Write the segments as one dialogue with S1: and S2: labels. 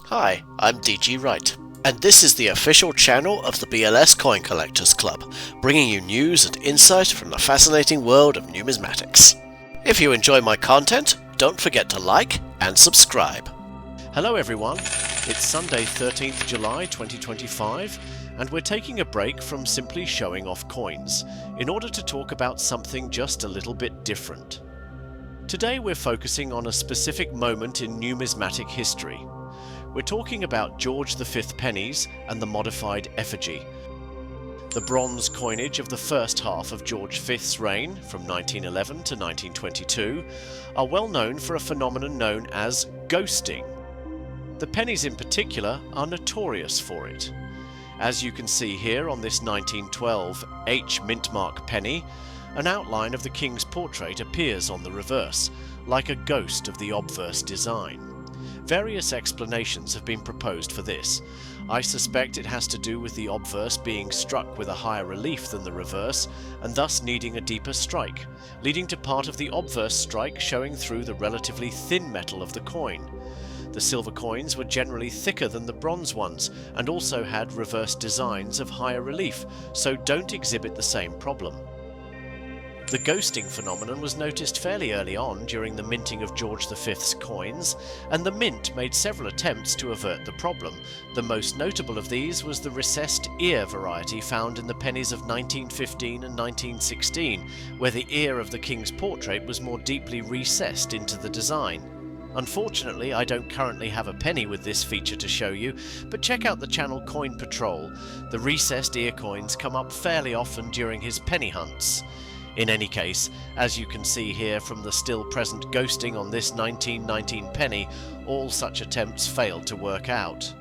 S1: Hi, I'm DG Wright, and this is the official channel of the BLS Coin Collectors Club, bringing you news and insight from the fascinating world of numismatics. If you enjoy my content, don't forget to like and subscribe. Hello everyone, it's Sunday 13th July 2025, and we're taking a break from simply showing off coins, in order to talk about something just a little bit different. Today we're focusing on a specific moment in numismatic history. We're talking about George V pennies and the modified effigy. The bronze coinage of the first half of George V's reign, from 1911 to 1922, are well known for a phenomenon known as ghosting. The pennies in particular are notorious for it. As you can see here on this 1912 H mintmark penny, an outline of the king's portrait appears on the reverse, like a ghost of the obverse design. Various explanations have been proposed for this. I suspect it has to do with the obverse being struck with a higher relief than the reverse, and thus needing a deeper strike, leading to part of the obverse strike showing through the relatively thin metal of the coin. The silver coins were generally thicker than the bronze ones, and also had reverse designs of higher relief, so don't exhibit the same problem. The ghosting phenomenon was noticed fairly early on during the minting of George V's coins, and the mint made several attempts to avert the problem. The most notable of these was the recessed ear variety found in the pennies of 1915 and 1916, where the ear of the king's portrait was more deeply recessed into the design. Unfortunately, I don't currently have a penny with this feature to show you, but check out the channel Coin Patrol. The recessed ear coins come up fairly often during his penny hunts. In any case, as you can see here from the still present ghosting on this 1919 penny, all such attempts failed to work out.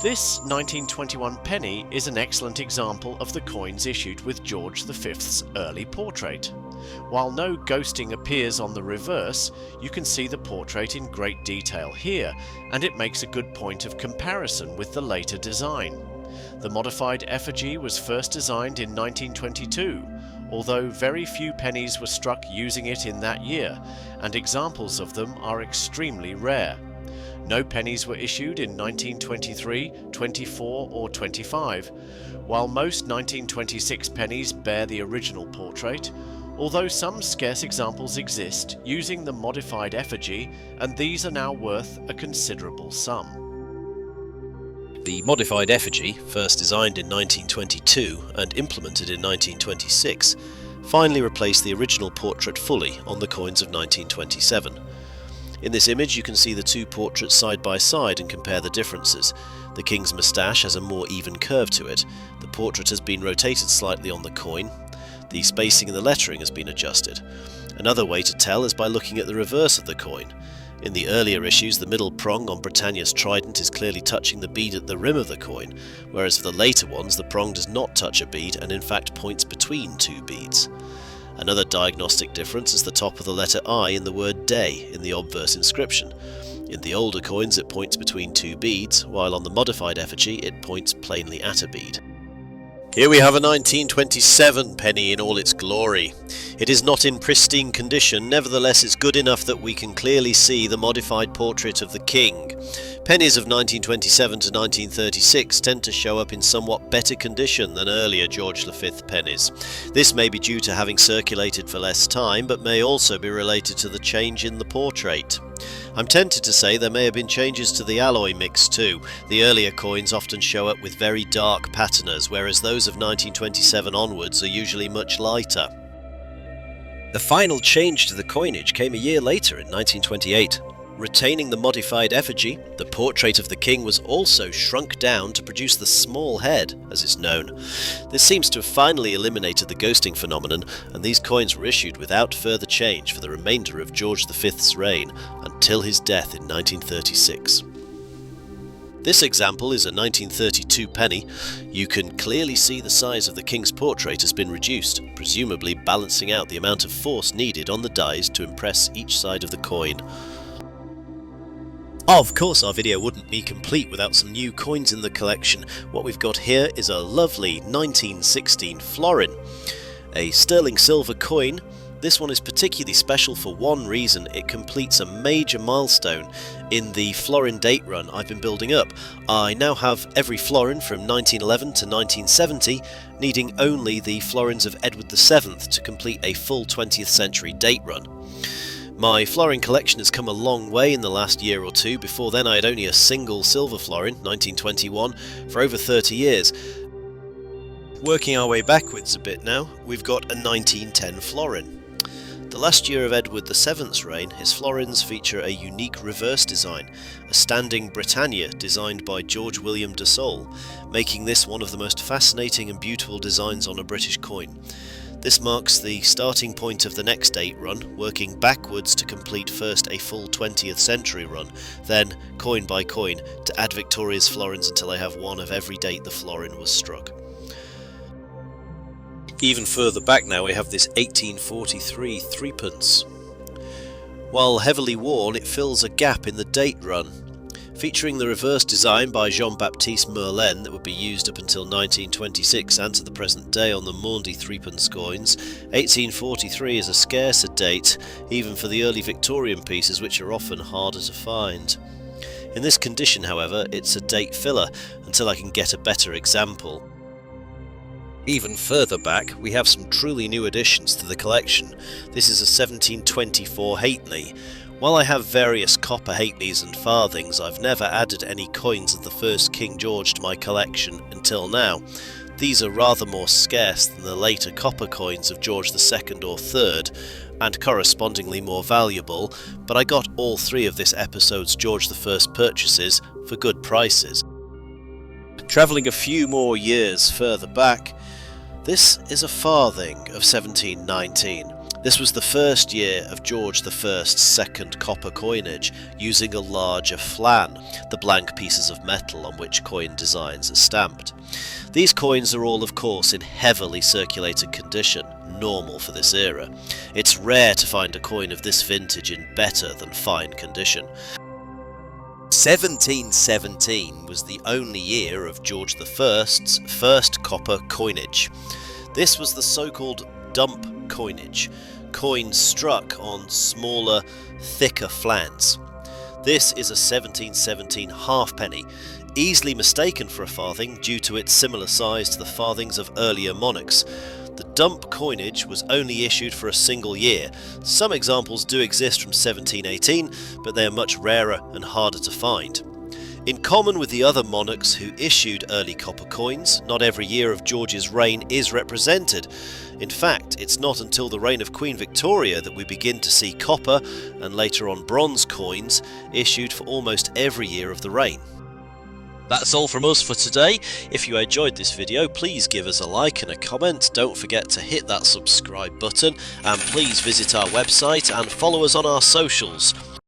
S1: This 1921 penny is an excellent example of the coins issued with George V's early portrait. While no ghosting appears on the reverse, you can see the portrait in great detail here, and it makes a good point of comparison with the later design. The modified effigy was first designed in 1922, although very few pennies were struck using it in that year, and examples of them are extremely rare. No pennies were issued in 1923, 24 or 25, while most 1926 pennies bear the original portrait, although some scarce examples exist using the modified effigy, and these are now worth a considerable sum.
S2: The modified effigy, first designed in 1922 and implemented in 1926, finally replaced the original portrait fully on the coins of 1927. In this image you can see the two portraits side by side and compare the differences. The king's moustache has a more even curve to it, the portrait has been rotated slightly on the coin, the spacing in the lettering has been adjusted. Another way to tell is by looking at the reverse of the coin. In the earlier issues, the middle prong on Britannia's trident is clearly touching the bead at the rim of the coin, whereas for the later ones the prong does not touch a bead and in fact points between two beads. Another diagnostic difference is the top of the letter I in the word day in the obverse inscription. In the older coins it points between two beads, while on the modified effigy it points plainly at a bead. Here we have a 1927 penny in all its glory. It is not in pristine condition, nevertheless it's good enough that we can clearly see the modified portrait of the king. Pennies of 1927 to 1936 tend to show up in somewhat better condition than earlier George V pennies. This may be due to having circulated for less time, but may also be related to the change in the portrait. I'm tempted to say there may have been changes to the alloy mix too. The earlier coins often show up with very dark patinas, whereas those of 1927 onwards are usually much lighter. The final change to the coinage came a year later in 1928. Retaining the modified effigy, the portrait of the king was also shrunk down to produce the small head, as is known. This seems to have finally eliminated the ghosting phenomenon, and these coins were issued without further change for the remainder of George V's reign until his death in 1936. This example is a 1932 penny. You can clearly see the size of the king's portrait has been reduced, presumably balancing out the amount of force needed on the dies to impress each side of the coin. Of course our video wouldn't be complete without some new coins in the collection. What we've got here is a lovely 1916 florin, a sterling silver coin This one is particularly special for one reason: it completes a major milestone in the florin date run I've been building up. I now have every florin from 1911 to 1970, needing only the florins of Edward VII to complete a full 20th century date run. My florin collection has come a long way in the last year or two. Before then I had only a single silver florin, 1921, for over 30 years. Working our way backwards a bit now, we've got a 1910 florin. The last year of Edward VII's reign, his florins feature a unique reverse design, a standing Britannia designed by George William de Sole, making this one of the most fascinating and beautiful designs on a British coin. This marks the starting point of the next date run, working backwards to complete first a full 20th century run, then coin by coin to add Victoria's florins until I have one of every date the florin was struck. Even further back now we have this 1843 threepence. While heavily worn, it fills a gap in the date run. Featuring the reverse design by Jean-Baptiste Merlin that would be used up until 1926 and to the present day on the Maundy threepence coins, 1843 is a scarcer date, even for the early Victorian pieces, which are often harder to find. In this condition, however, it's a date filler until I can get a better example. Even further back, we have some truly new additions to the collection. This is a 1724 halfpenny. While I have various copper halfpennies and farthings, I've never added any coins of the first King George to my collection until now. These are rather more scarce than the later copper coins of George II or III, and correspondingly more valuable, but I got all three of this episode's George I purchases for good prices. Travelling a few more years further back, this is a farthing of 1719. This was the first year of George I's second copper coinage, using a larger flan, the blank pieces of metal on which coin designs are stamped. These coins are all, of course, in heavily circulated condition, normal for this era. It's rare to find a coin of this vintage in better than fine condition. 1717 was the only year of George I's first copper coinage. This was the so-called dump coinage, coins struck on smaller, thicker flans. This is a 1717 halfpenny, easily mistaken for a farthing due to its similar size to the farthings of earlier monarchs. The dump coinage was only issued for a single year. Some examples do exist from 1718, but they are much rarer and harder to find. In common with the other monarchs who issued early copper coins, not every year of George's reign is represented. In fact, it's not until the reign of Queen Victoria that we begin to see copper, and later on bronze coins, issued for almost every year of the reign. That's all from us for today. If you enjoyed this video, please give us a like and a comment. Don't forget to hit that subscribe button, and please visit our website and follow us on our socials.